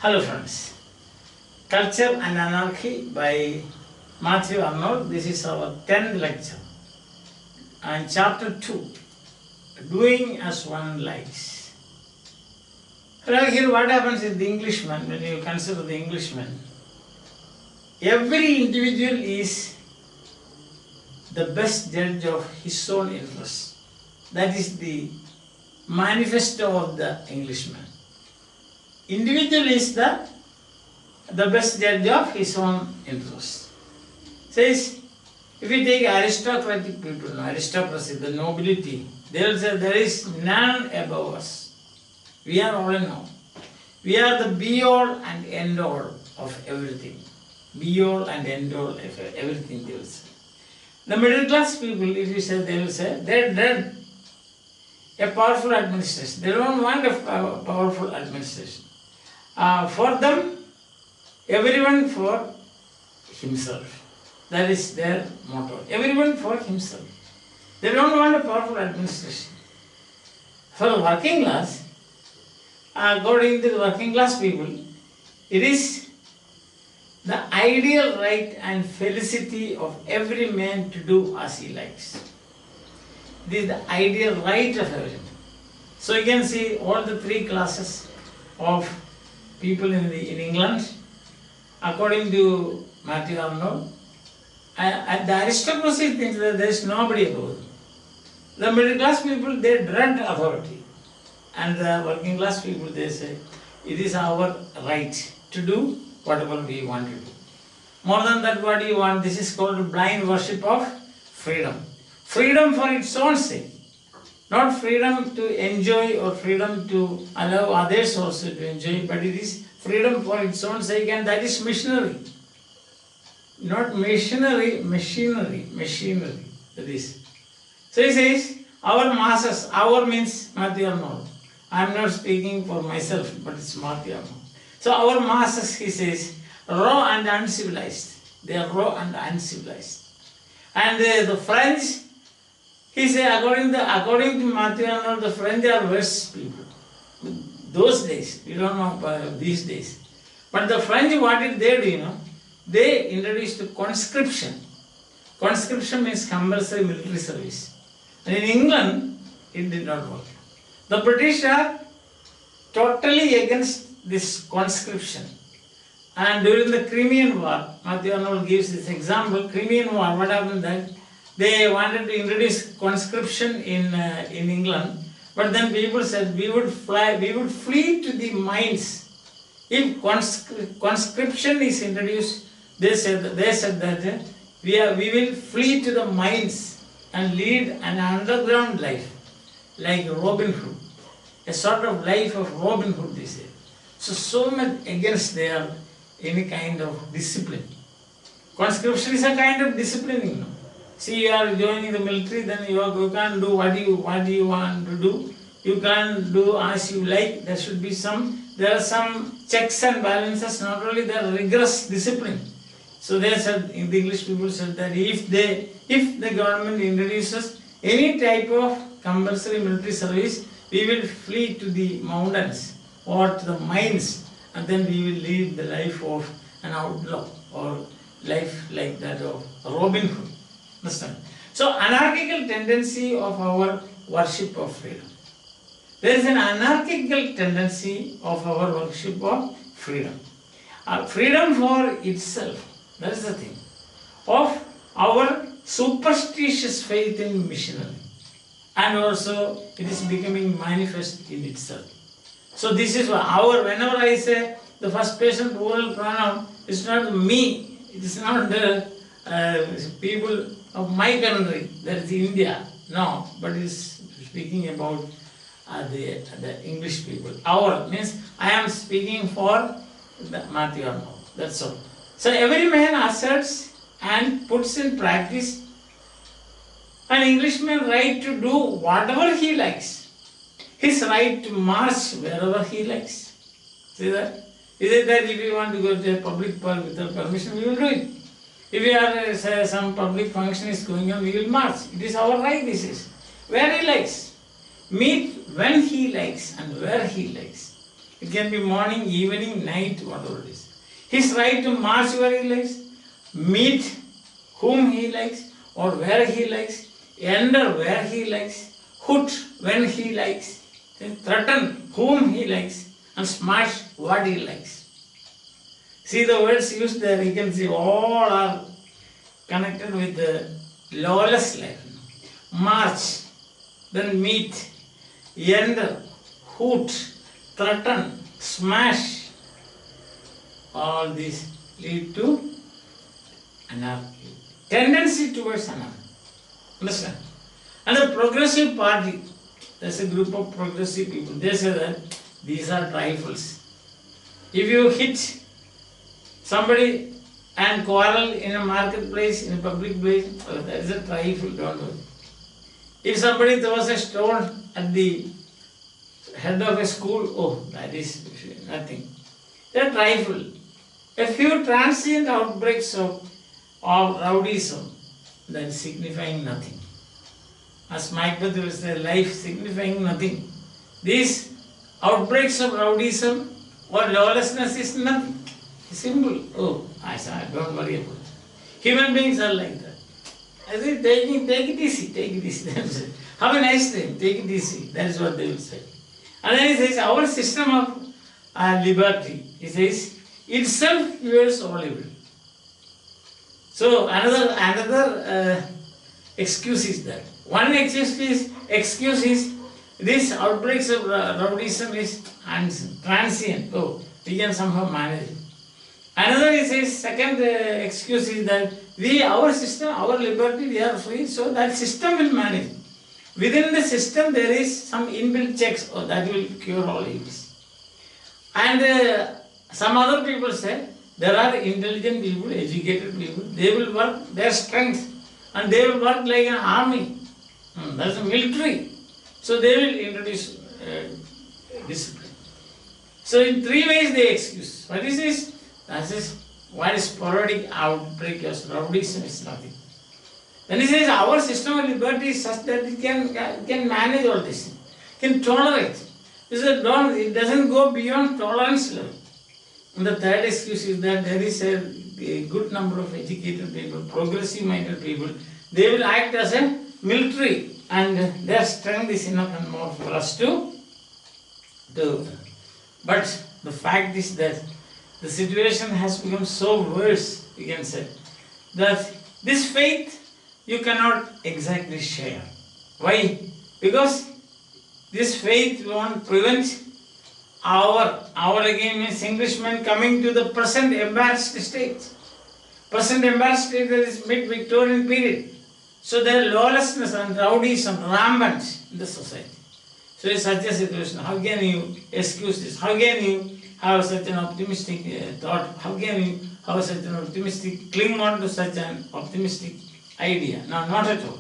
Hello friends, Culture and Anarchy by Matthew Arnold. This is our 10th lecture and chapter 2, Doing as One Likes. Here what happens is the Englishman, when you consider the Englishman, every individual is the best judge of his own interests. That is the manifesto of the Englishman. Individual is the best judge of his own interests. Says, if you take aristocratic people, aristocracy, the nobility, they will say there is none above us. We are all in all. We are the be-all and end-all of everything. Be-all and end-all of everything, they will say. The middle class people, if you say, they will say, they dread a powerful administration. They don't want a powerful administration. For them, everyone for himself. That is their motto. Everyone for himself. They don't want a powerful administration. For the working class, according to the working class people, it is the ideal right and felicity of every man to do as he likes. It is the ideal right of everyone. So you can see all the three classes of people in England, according to Matthew Arnold. The aristocracy thinks that there is nobody above them. The middle class people, they dread authority. And the working class people, they say, it is our right to do whatever we want to do. More than that, what do you want? This is called blind worship of freedom. Freedom for its own sake. Not freedom to enjoy or freedom to allow others also to enjoy, but it is freedom for its own sake, and that is missionary. Not missionary, machinery. That is. So he says, our masses, our means Matthew Arnold. I am not speaking for myself, but it's Matthew Arnold. So our masses, he says, raw and uncivilized. They are raw and uncivilized. And the French, he says, according to Matthew Arnold, the French are worse people. Those days, we don't know these days. But the French, what did they do, you know? They introduced conscription. Conscription means compulsory military service. And in England, it did not work. The British are totally against this conscription. And during the Crimean War, Matthew Arnold gives this example, Crimean War, what happened that they wanted to introduce conscription in England, but then people said we would flee to the mines. If conscription is introduced, they said that we will flee to the mines and lead an underground life, like Robin Hood, a sort of life of Robin Hood, they say. So much against their any kind of discipline. Conscription is a kind of discipline, you know. See, you are joining the military, then you can't do what you want to do. You can't do as you like. There should be there are some checks and balances, not only the rigorous discipline. So they said, the English people said that if the government introduces any type of compulsory military service, we will flee to the mountains or to the mines, and then we will live the life of an outlaw or life like that of Robin Hood. Understand? So, anarchical tendency of our worship of freedom. There is an anarchical tendency of our worship of freedom. Freedom for itself, that is the thing, of our superstitious faith in missionary. And also, it is becoming manifest in itself. So, this is whenever I say the first person plural pronoun, it's not me, it is not the people of my country, that is India, no, but it is speaking about the English people. Our means I am speaking for Matthew Arnold, that's all. So every man asserts and puts in practice an Englishman's right to do whatever he likes, his right to march wherever he likes. See that? Is it that if you want to go to a public park without permission, we will do it. If we are, say, some public function is going on, we will march. It is our right, this is. Where he likes. Meet when he likes and where he likes. It can be morning, evening, night, whatever it is. His right to march where he likes, meet whom he likes or where he likes, enter where he likes, hoot when he likes, then threaten whom he likes, and smash what he likes. See the words used there, you can see all are connected with the lawless life. March, then meet, enter, hoot, threaten, smash. All these lead to anarchy. Tendency towards anarchy. Understand? And the progressive party, there's a group of progressive people, they say that these are trifles. If you hit somebody and quarrel in a marketplace, in a public place, oh, that is a trifle, don't worry. If somebody throws a stone at the head of a school, oh, that is nothing. They are trifle. A few transient outbreaks of rowdyism, that is signifying nothing. As Mathew will say, life signifying nothing. These outbreaks of rowdyism or lawlessness is nothing. It's simple. Oh, I said, don't worry about it. Human beings are like that. I say, take it easy, take it easy. Have a nice day, take it easy. That is what they will say. And then he says, our system of liberty, he says, itself fuels all evil. So another excuse is that. One excuse is this outbreaks of rowdyism is transient. Oh, we can somehow manage it. Another is his second excuse is that our system, our liberty, we are free, so that system will manage. Within the system there is some inbuilt checks, oh, that will cure all evils. And some other people say there are intelligent people, educated people, they will work their strength and they will work like an army. That's a military. So they will introduce discipline. So in three ways they excuse. What is this? That is one sporadic outbreak of rowdyism is nothing. Then he says our system of liberty is such that it can manage all this, can tolerate. He said it doesn't go beyond tolerance level. And the third excuse is that there is a good number of educated people, progressive minded people, they will act as a military and their strength is enough and more for us to do. But the fact is that the situation has become so worse, you can say, that this faith you cannot exactly share. Why? Because this faith won't prevent our again means Englishmen coming to the present embarrassed state. Present embarrassed state, that is mid-Victorian period. So there is lawlessness and rowdyism rampant in the society. So in such a situation, how can you excuse this? How can you have such an optimistic thought? How can you have such an optimistic, cling on to such an optimistic idea? No, not at all.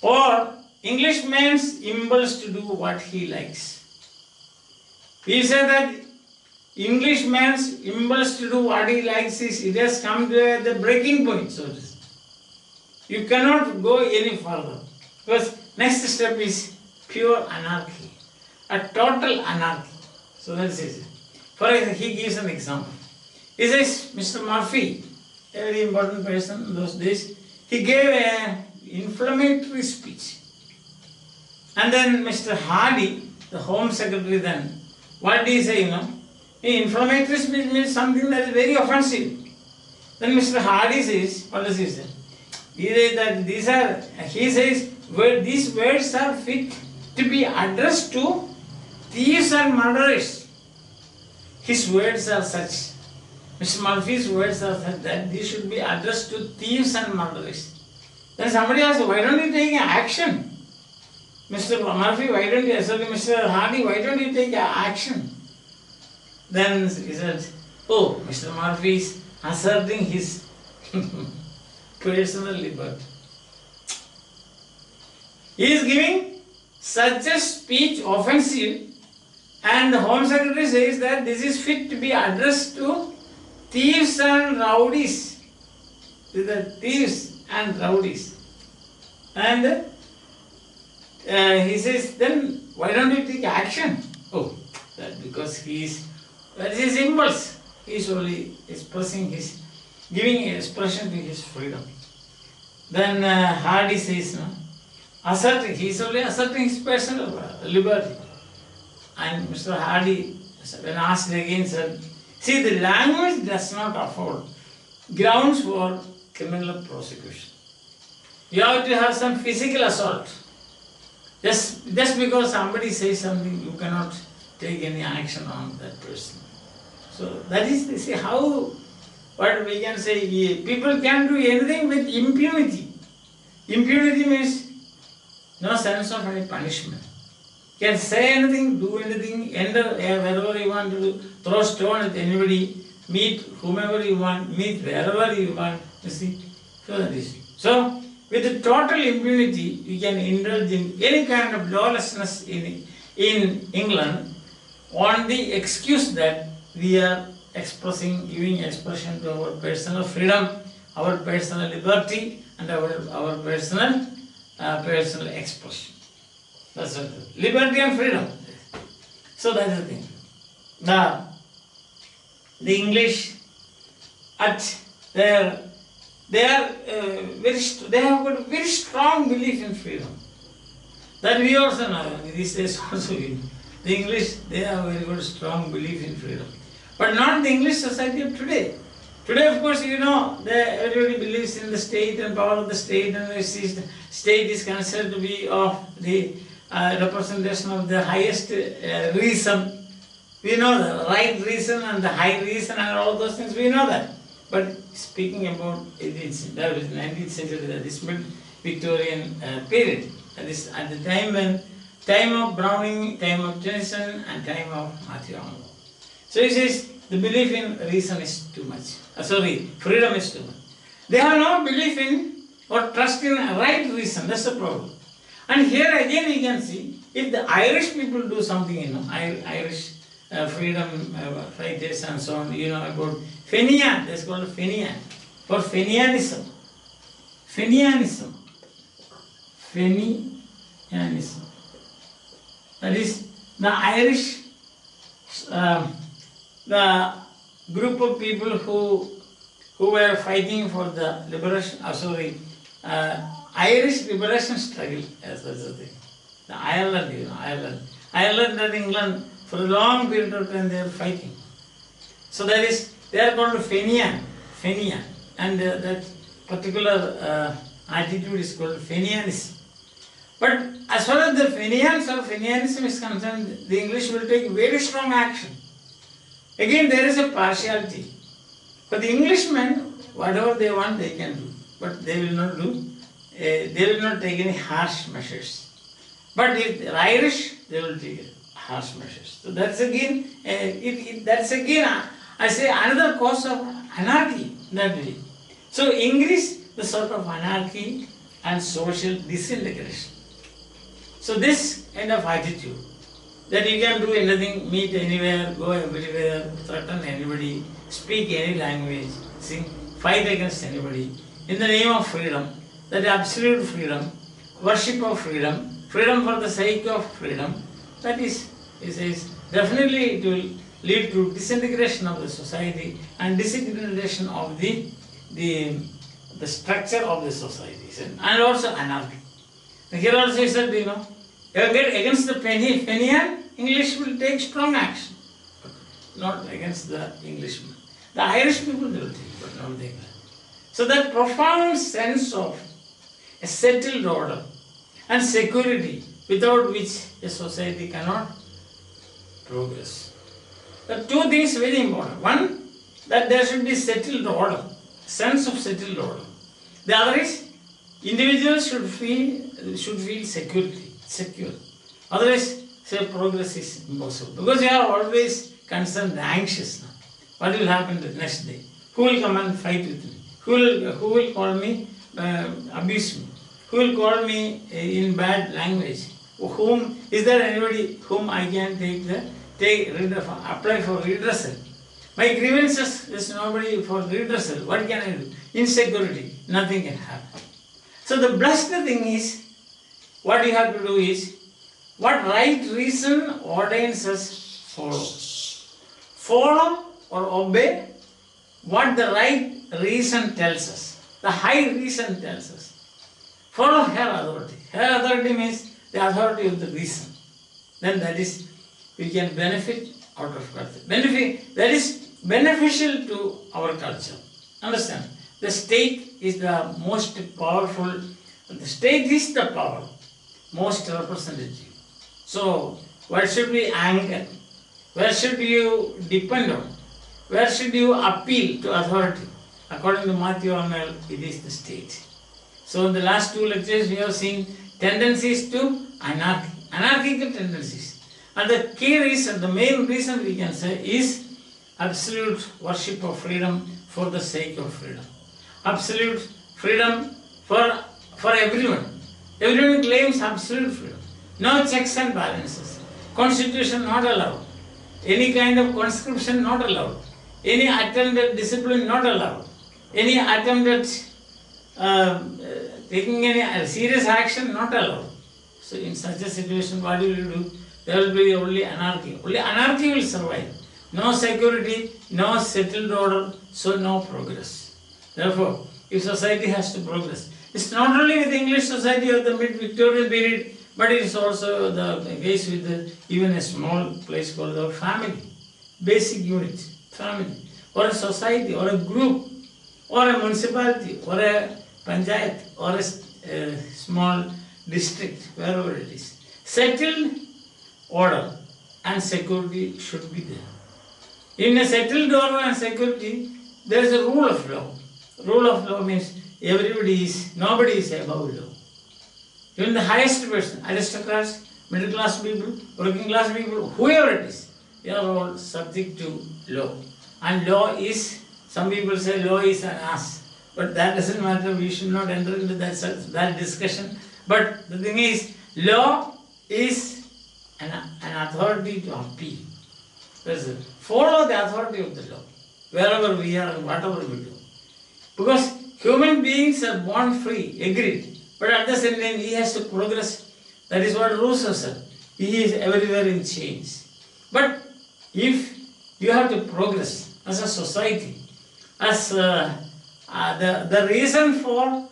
Or Englishman's impulse to do what he likes. We say that Englishman's impulse to do what he likes is, it has come to the breaking point, so to say. You cannot go any further. Because next step is pure anarchy. A total anarchy. So that's it. For example, he gives an example. He says, Mr. Murphy, a very important person in those days, he gave an inflammatory speech. And then Mr. Hardy, the Home Secretary then, what did he say, inflammatory speech means something that is very offensive. Then Mr. Hardy says, what does he say? He says that these words are fit to be addressed to thieves and murderers. His words are such, Mr. Murphy's words are such that these should be addressed to thieves and murderers. Then somebody asked, why don't you take action? Mr. Murphy, why don't you, sorry, Mr. Hardy, why don't you take action? Then he said, oh, Mr. Murphy is asserting his personal liberty. He is giving such a speech offensive, and the Home Secretary says that this is fit to be addressed to thieves and rowdies. The thieves and rowdies. And he says, then why don't you take action? Oh, that because that is his impulse. He is only expressing giving expression to his freedom. Then Hardy says, no, he is only asserting his personal liberty. And Mr. Hardy, when asked again, said, see, the language does not afford grounds for criminal prosecution. You have to have some physical assault. Just because somebody says something, you cannot take any action on that person. So that is, see how, what we can say, people can do anything with impunity. Impunity means no sense of any punishment. You can say anything, do anything, enter wherever you want to do, throw stone at anybody, meet whomever you want, meet wherever you want, you see. So that is. So, with the total impunity, you can indulge in any kind of lawlessness in England on the excuse that we are giving expression to our personal freedom, our personal liberty, and our personal expression. That's it. Liberty and freedom. So that's the thing. The English they have got a very strong belief in freedom. That we also know, these days also the English, they have a very good strong belief in freedom. But not the English society of today. Today, of course, you know, everybody believes in the state and power of the state, and the state is considered to be of the representation of the highest reason. We know the right reason and the high reason and all those things, we know that. But speaking about 19th century, that is mid-Victorian period, that is at the time of Browning, time of Tennyson, and time of Matthew Arnold. So he says the belief in reason is too much. Freedom is too much. They have no belief in or trust in right reason. That's the problem. And here again we can see, if the Irish people do something, you know, Irish freedom fighters and so on, you know about Fenian, that's called Fenian, for Fenianism. Fenianism. Fenianism. That is the Irish, the group of people who were fighting for the liberation, Irish liberation struggle, as that's the thing. The Ireland, you know, Ireland and England, for a long period of time they are fighting. So that is, they are called Fenian, and that particular attitude is called Fenianism. But as far as the Fenians or Fenianism is concerned, the English will take very strong action. Again, there is a partiality. For the Englishmen, whatever they want, they can do. But they will not do, they will not take any harsh measures. But if they are Irish, they will take harsh measures. So that's again, I say, another cause of anarchy that way. So English, the sort of anarchy and social disintegration. So this kind of attitude, that you can do anything, meet anywhere, go everywhere, threaten anybody, speak any language, sing, fight against anybody, in the name of freedom, that absolute freedom, worship of freedom, freedom for the sake of freedom, that is, he says, definitely it will lead to disintegration of the society and disintegration of the structure of the society, and also anarchy. Here also he said, you know, against the Fenian, English will take strong action, but not against the Englishman. The Irish people they will take, but not the English. So that profound sense of a settled order and security, without which a society cannot progress. The two things very important. One, that there should be settled order, sense of settled order. The other is, individuals should feel secure. Otherwise, say progress is impossible. Because you are always concerned, anxious now. What will happen the next day? Who will come and fight with me? Who will call me, abuse me? Who will call me in bad language? Is there anybody whom I can apply for redressal? My grievances, there is nobody for redressal. What can I do? Insecurity, nothing can happen. So the blessed thing is, what you have to do is, what right reason ordains us follow. Follow or obey what the right reason tells us. The high reason tells us. Follow her authority. Her authority means the authority of the reason. Then that is, we can benefit out of culture. Benefit, that is beneficial to our culture. Understand? The state is the most powerful, the state is the power, most representative. So, what should we anchor? Where should you depend on? Where should you appeal to authority? According to Matthew Arnold, it is the state. So in the last two lectures we have seen tendencies to anarchy, anarchical tendencies. And the key reason, the main reason we can say is absolute worship of freedom for the sake of freedom. Absolute freedom for everyone. Everyone claims absolute freedom. No checks and balances. Constitution not allowed. Any kind of conscription not allowed. Any attempt at discipline not allowed. Any attempt at taking any serious action not allowed. So in such a situation, what will you do? There will be only anarchy. Only anarchy will survive. No security, no settled order, so no progress. Therefore, if society has to progress, it's not only with English society of the mid-Victorian period, but it is also the case with even a small place called our family. Basic unit, family, or a society, or a group, or a municipality, or a panchayat, or a small district, wherever it is. Settled order and security should be there. In a settled order and security, there is a rule of law. Rule of law means nobody is above law. Even the highest person, aristocrats, middle class people, working class people, whoever it is, they are all subject to law. And law is, some people say law is an ass. But that doesn't matter, we should not enter into that discussion. But the thing is, law is an authority to appeal. Follow the authority of the law, wherever we are and whatever we do. Because human beings are born free, agreed. But at the same time, he has to progress. That is what Rousseau said. He is everywhere in change. But if you have to progress as a society, as the reason for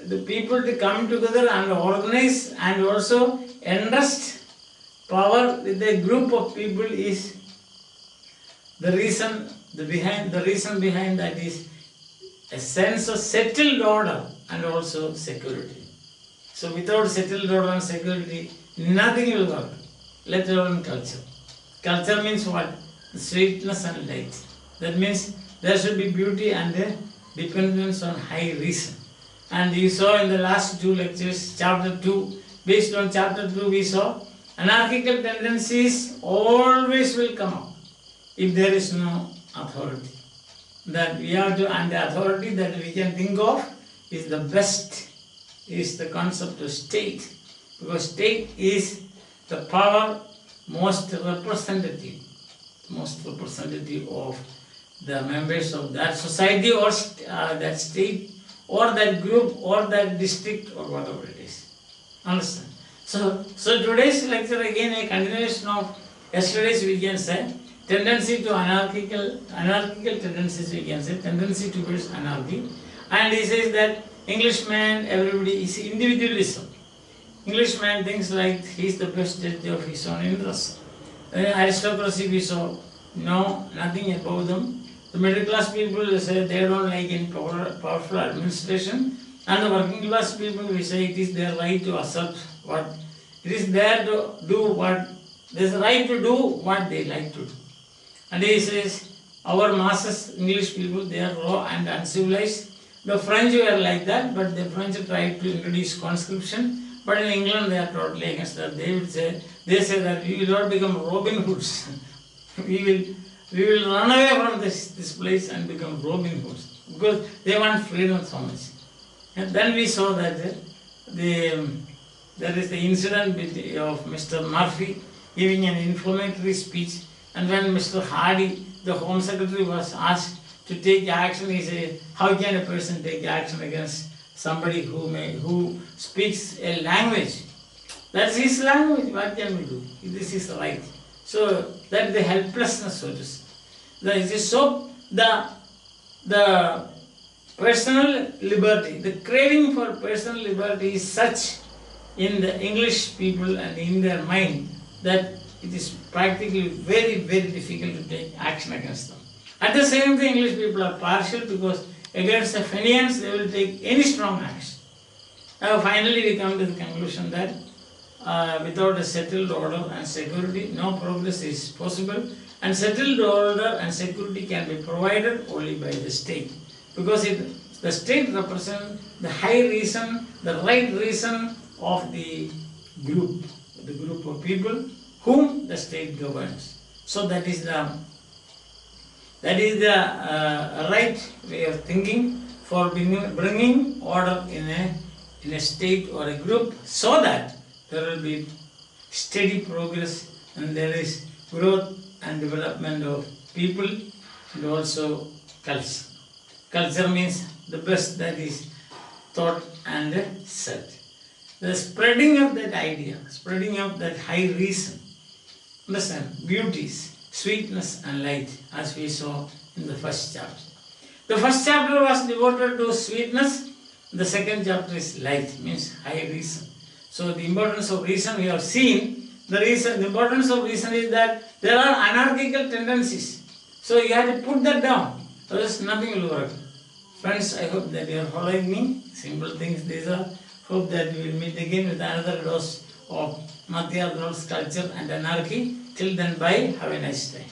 the people to come together and organize and also entrust power with a group of people is the reason behind that is a sense of settled order and also security. So without settled order and security, nothing will work, let alone culture. Culture means what? Sweetness and light. That means there should be beauty and a dependence on high reason. And you saw in the last two lectures, chapter 2, based on chapter 2 we saw, anarchical tendencies always will come up if there is no authority. That we have to, and the authority that we can think of is the best, is the concept of state. Because state is the power most representative of the members of that society or that state or that group or that district or whatever it is. Understand? So today's lecture again a continuation of yesterday's, we can say tendency to anarchical tendencies, we can say tendency towards anarchy. And he says that Englishman, everybody is individualism. Englishman thinks like he is the best judge of his own interests. Aristocracy we saw, no, nothing above them. The middle class people say they don't like any powerful administration, and the working class people we say it is their right to assert what it is there to do what there is a right to do what they like to do. And he says our masses, English people, they are raw and uncivilized. The French were like that, but the French tried to introduce conscription. But in England they are totally against that. They say that we will not become Robin Hoods. we will run away from this place and become Robin Hoods because they want freedom so much. And then we saw that there is the incident of Mr. Murphy giving an inflammatory speech, and when Mr. Hardy, the Home Secretary, was asked to take action, he said, how can a person take action against somebody who speaks a language? That's his language, what can we do? This is right. So that is the helplessness, so to say. The personal liberty, the craving for personal liberty is such in the English people and in their mind that it is practically very, very difficult to take action against them. At the same time, English people are partial because against the Fenians they will take any strong action. Now finally we come to the conclusion that without a settled order and security, no progress is possible, and settled order and security can be provided only by the state, because the state represents the high reason, the right reason of the group of people whom the state governs. So that is the right way of thinking for bringing order in a state or a group, so that there will be steady progress and there is growth and development of people and also culture. Culture means the best that is thought and said. The spreading of that idea, spreading of that high reason, understand, beauties, sweetness and light, as we saw in the first chapter. The first chapter was devoted to sweetness, the second chapter is light, means high reason. So the importance of reason we have seen. The importance of reason is that there are anarchical tendencies. So you have to put that down, otherwise nothing will work. Friends, I hope that you are following me. Simple things these are. Hope that we will meet again with another dose of Matthew Arnold's Culture and Anarchy. Till then, bye. Have a nice day.